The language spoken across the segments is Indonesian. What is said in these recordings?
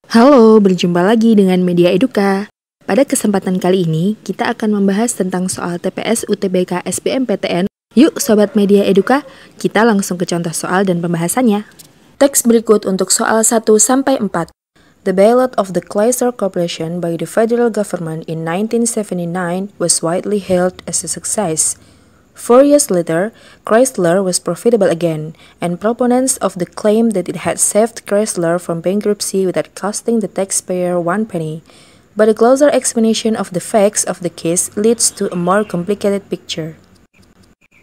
Halo, berjumpa lagi dengan Media Eduka. Pada kesempatan kali ini, kita akan membahas tentang soal TPS UTBK SBMPTN. Yuk Sobat Media Eduka, kita langsung ke contoh soal dan pembahasannya. Teks berikut untuk soal 1-4. The bailout of the Chrysler Corporation by the federal government in 1979 was widely hailed as a success. 4 years later, Chrysler was profitable again, and proponents of the claim that it had saved Chrysler from bankruptcy without costing the taxpayer one penny. But a closer examination of the facts of the case leads to a more complicated picture.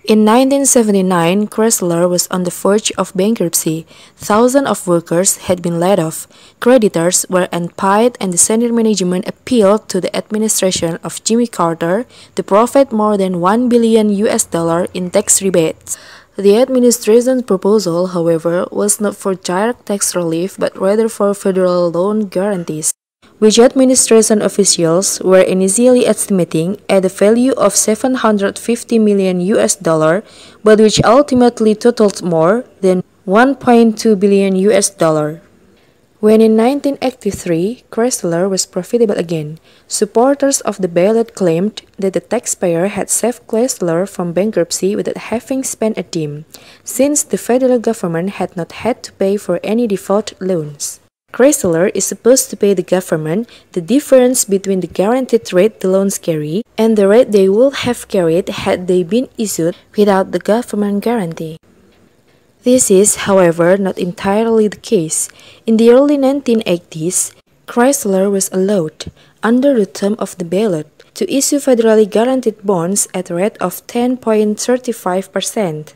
In 1979, Chrysler was on the verge of bankruptcy. Thousands of workers had been laid off. Creditors were unpaid, and the senior management appealed to the administration of Jimmy Carter to provide more than $1 billion in tax rebates. The administration's proposal, however, was not for direct tax relief but rather for federal loan guarantees, which administration officials were initially estimating at a value of $750 million, but which ultimately totaled more than $1.2 billion. When in 1983, Chrysler was profitable again, supporters of the bailout claimed that the taxpayer had saved Chrysler from bankruptcy without having spent a dime, since the federal government had not had to pay for any default loans. Chrysler is supposed to pay the government the difference between the guaranteed rate the loans carry and the rate they would have carried had they been issued without the government guarantee. This is, however, not entirely the case. In the early 1980s, Chrysler was allowed, under the term of the bailout, to issue federally guaranteed bonds at a rate of 10.35%.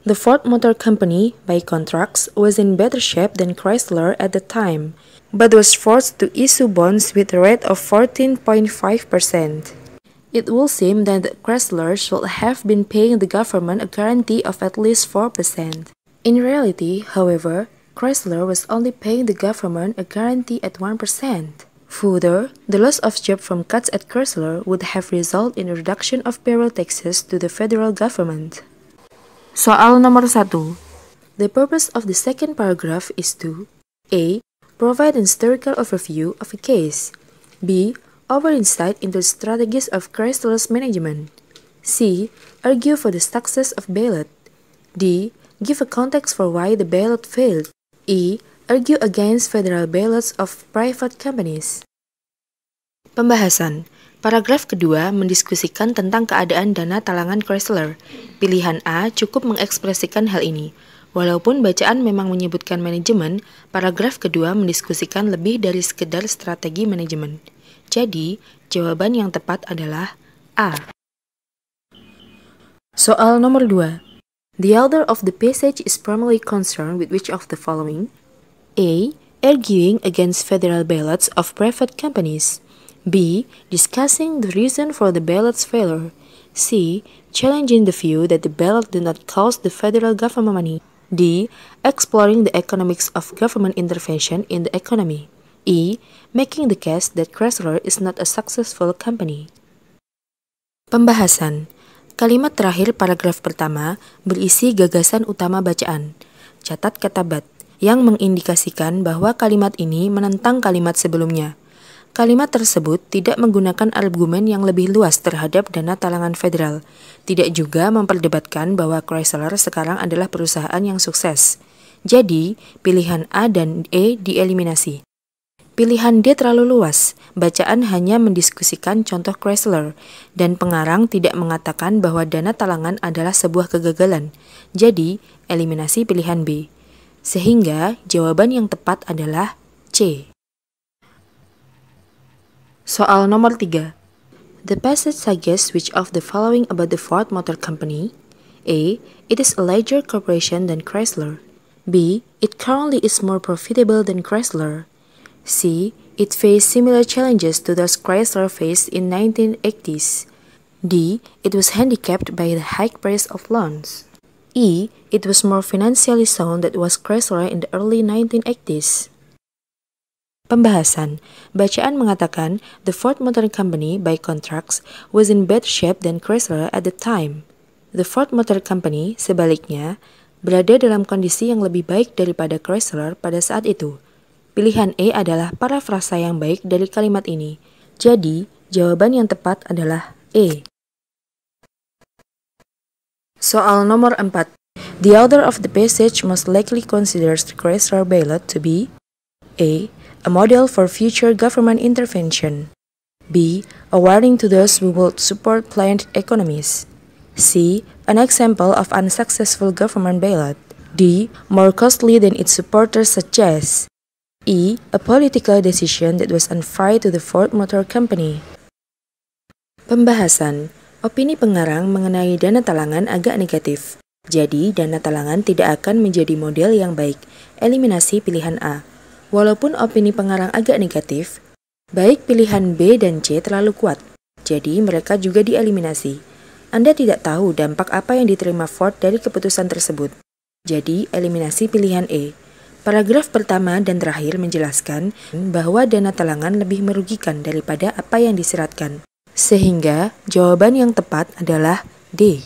The Ford Motor Company, by contrast, was in better shape than Chrysler at the time, but was forced to issue bonds with a rate of 14.5%. It will seem that Chrysler should have been paying the government a guarantee of at least 4%. In reality, however, Chrysler was only paying the government a guarantee at 1%. Further, the loss of jobs from cuts at Chrysler would have resulted in a reduction of payroll taxes to the federal government. Soal nomor 1. The purpose of the second paragraph is to A. Provide an historical overview of a case. B. Offer insight into the strategies of Chrysler's management. C. Argue for the success of bailout. D. Give a context for why the bailout failed. E. Argue against federal bailouts of private companies. Pembahasan. Paragraf kedua mendiskusikan tentang keadaan dana talangan Chrysler. Pilihan A cukup mengekspresikan hal ini. Walaupun bacaan memang menyebutkan manajemen, paragraf kedua mendiskusikan lebih dari sekedar strategi manajemen. Jadi, jawaban yang tepat adalah A. Soal nomor 2. The author of the passage is primarily concerned with which of the following? A. Arguing against federal bailouts of private companies. B. Discussing the reason for the bailout's failure. C. Challenging the view that the bailout did not cost the federal government money. D. Exploring the economics of government intervention in the economy. E. Making the case that Chrysler is not a successful company. Pembahasan. Kalimat terakhir paragraf pertama berisi gagasan utama bacaan. Catat kata but, yang mengindikasikan bahwa kalimat ini menentang kalimat sebelumnya. Kalimat tersebut tidak menggunakan argumen yang lebih luas terhadap dana talangan federal, tidak juga memperdebatkan bahwa Chrysler sekarang adalah perusahaan yang sukses. Jadi, pilihan A dan E dieliminasi. Pilihan D terlalu luas, bacaan hanya mendiskusikan contoh Chrysler, dan pengarang tidak mengatakan bahwa dana talangan adalah sebuah kegagalan. Jadi, eliminasi pilihan B. Sehingga, jawaban yang tepat adalah C. Soal nomor 3. The passage suggests which of the following about the Ford Motor Company? A. It is a larger corporation than Chrysler. B. It currently is more profitable than Chrysler. C. It faced similar challenges to those Chrysler faced in 1980s. D. It was handicapped by the high price of loans. E. It was more financially sound than was Chrysler in the early 1980s. Pembahasan. Bacaan mengatakan the Ford Motor Company, by contrast, was in better shape than Chrysler at the time. The Ford Motor Company, sebaliknya, berada dalam kondisi yang lebih baik daripada Chrysler pada saat itu. Pilihan E adalah parafrasa yang baik dari kalimat ini. Jadi, jawaban yang tepat adalah E. Soal nomor 4. The author of the passage most likely considers the Chrysler Ballot to be A. A model for future government intervention. B. A warning to those who would support planned economies. C. An example of unsuccessful government bailout. D. More costly than its supporters suggest. E. A political decision that was unfair to the Ford Motor Company. Pembahasan. Opini pengarang mengenai dana talangan agak negatif. Jadi, dana talangan tidak akan menjadi model yang baik. Eliminasi pilihan A. Walaupun opini pengarang agak negatif, baik pilihan B dan C terlalu kuat. Jadi, mereka juga dieliminasi. Anda tidak tahu dampak apa yang diterima Ford dari keputusan tersebut. Jadi, eliminasi pilihan E. Paragraf pertama dan terakhir menjelaskan bahwa dana talangan lebih merugikan daripada apa yang disyaratkan. Sehingga, jawaban yang tepat adalah D.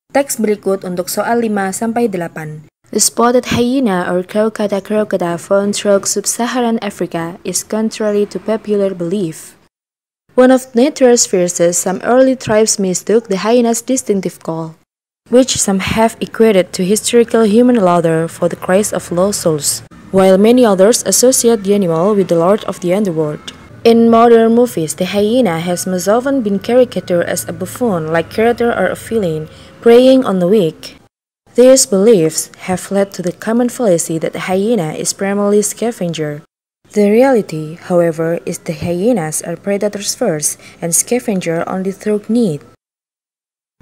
Teks berikut untuk soal 5-8. The spotted hyena or Crocoda found throughout sub-Saharan Africa is contrary to popular belief. One of nature's fiercest, some early tribes mistook the hyena's distinctive call, which some have equated to historical human laughter for the cries of lost souls, while many others associate the animal with the lord of the underworld. In modern movies, the hyena has most often been caricatured as a buffoon-like character or a villain preying on the weak. These beliefs have led to the common fallacy that the hyena is primarily a scavenger. The reality, however, is the hyenas are predators first and scavenger only through need.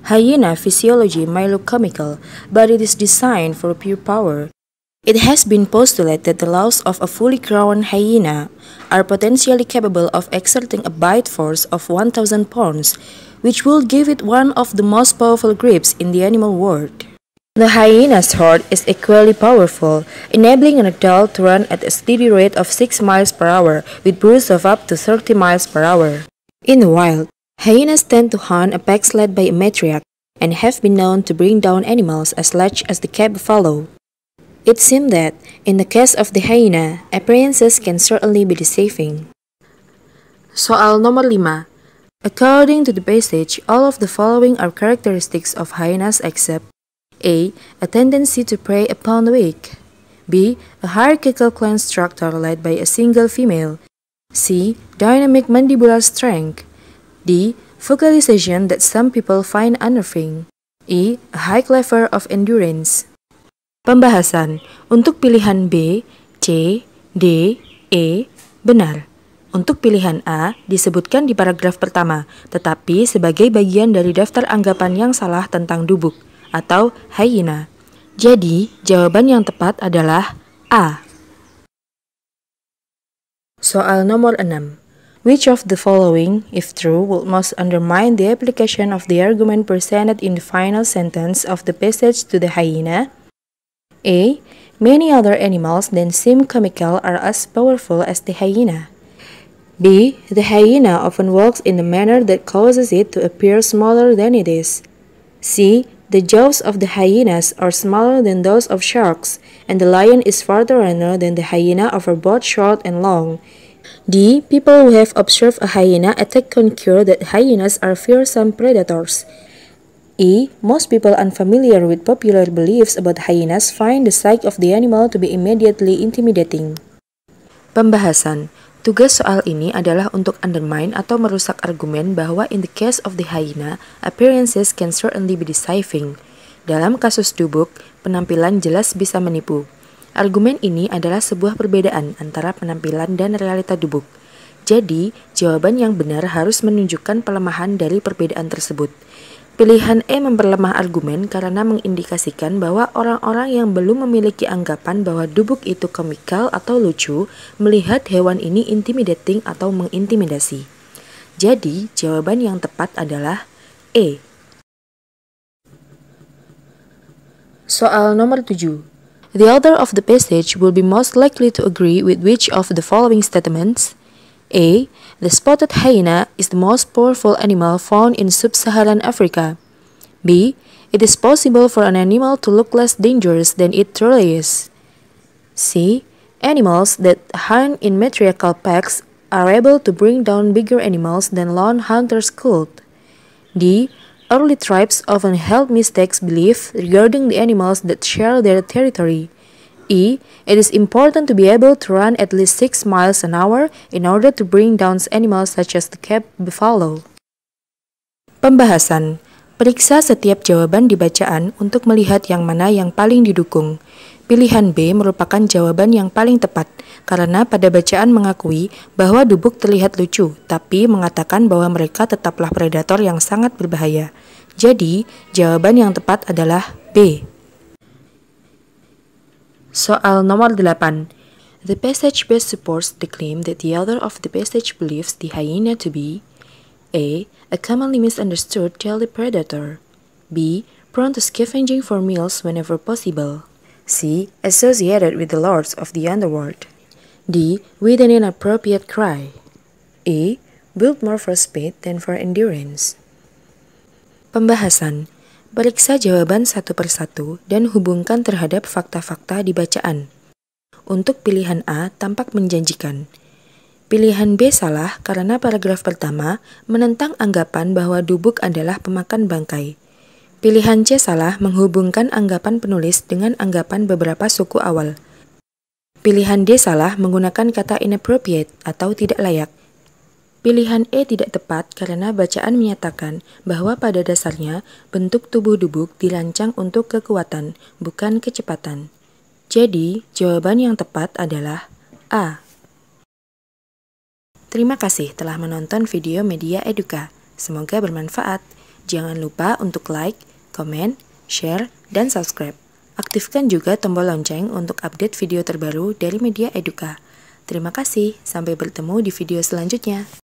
Hyena physiology may look comical, but it is designed for pure power. It has been postulated that the lungs of a fully grown hyena are potentially capable of exerting a bite force of 1,000 pounds, which will give it one of the most powerful grips in the animal world. The hyena's heart is equally powerful, enabling an adult to run at a steady rate of 6 miles per hour with bursts of up to 30 miles per hour. In the wild, hyenas tend to hunt a pack led by a matriarch and have been known to bring down animals as large as the cave buffalo. It seems that, in the case of the hyena, appearances can certainly be deceiving. Soal nomor 5. According to the passage, all of the following are characteristics of hyenas except A. A tendency to prey upon the weak. B. A hierarchical clan structure led by a single female. C. Dynamic mandibular strength. D. Vocalization that some people find unnerving. E. A high level of endurance. Pembahasan. Untuk pilihan B, C, D, E, benar. Untuk pilihan A disebutkan di paragraf pertama, tetapi sebagai bagian dari daftar anggapan yang salah tentang dubuk atau hyena. Jadi, jawaban yang tepat adalah A. Soal nomor 6. Which of the following, if true, would most undermine the application of the argument presented in the final sentence of the passage to the hyena? A. Many other animals than seem comical are as powerful as the hyena. B. The hyena often walks in a manner that causes it to appear smaller than it is. C. The jaws of the hyenas are smaller than those of sharks, and the lion is farther runner than the hyena over both short and long. D. People who have observed a hyena attack concur that hyenas are fearsome predators. E. Most people unfamiliar with popular beliefs about hyenas find the sight of the animal to be immediately intimidating. Pembahasan. Tugas soal ini adalah untuk undermine atau merusak argumen bahwa in the case of the hyena, appearances can certainly be deceiving. Dalam kasus dubuk, penampilan jelas bisa menipu. Argumen ini adalah sebuah perbedaan antara penampilan dan realita dubuk. Jadi, jawaban yang benar harus menunjukkan pelemahan dari perbedaan tersebut. Pilihan E memperlemah argumen karena mengindikasikan bahwa orang-orang yang belum memiliki anggapan bahwa dubuk itu komikal atau lucu melihat hewan ini intimidating atau mengintimidasi. Jadi, jawaban yang tepat adalah E. Soal nomor 7. The author of the passage will be most likely to agree with which of the following statements? A. The spotted hyena is the most powerful animal found in sub-Saharan Africa. B. It is possible for an animal to look less dangerous than it truly is. C. Animals that hunt in matriarchal packs are able to bring down bigger animals than lone hunters could. D. Early tribes often held mistaken beliefs regarding the animals that share their territory. E. It is important to be able to run at least 6 miles an hour in order to bring down animals such as the cape buffalo. Pembahasan. Periksa setiap jawaban di bacaan untuk melihat yang mana yang paling didukung. Pilihan B merupakan jawaban yang paling tepat, karena pada bacaan mengakui bahwa dubuk terlihat lucu, tapi mengatakan bahwa mereka tetaplah predator yang sangat berbahaya. Jadi, jawaban yang tepat adalah B. Soal nomor 8. The passage best supports the claim that the author of the passage believes the hyena to be A. A commonly misunderstood telepredator. B. Prone to scavenging for meals whenever possible. C. Associated with the lords of the underworld. D. With an inappropriate cry. E. Built more for speed than for endurance. Pembahasan. Periksa jawaban satu persatu dan hubungkan terhadap fakta-fakta di bacaan. Untuk pilihan A tampak menjanjikan. Pilihan B salah karena paragraf pertama menentang anggapan bahwa dubuk adalah pemakan bangkai. Pilihan C salah menghubungkan anggapan penulis dengan anggapan beberapa suku awal. Pilihan D salah menggunakan kata inappropriate atau tidak layak. Pilihan E tidak tepat karena bacaan menyatakan bahwa pada dasarnya bentuk tubuh dubuk dirancang untuk kekuatan, bukan kecepatan. Jadi, jawaban yang tepat adalah A. Terima kasih telah menonton video Media Eduka. Semoga bermanfaat. Jangan lupa untuk like, komen, share, dan subscribe. Aktifkan juga tombol lonceng untuk update video terbaru dari Media Eduka. Terima kasih, sampai bertemu di video selanjutnya.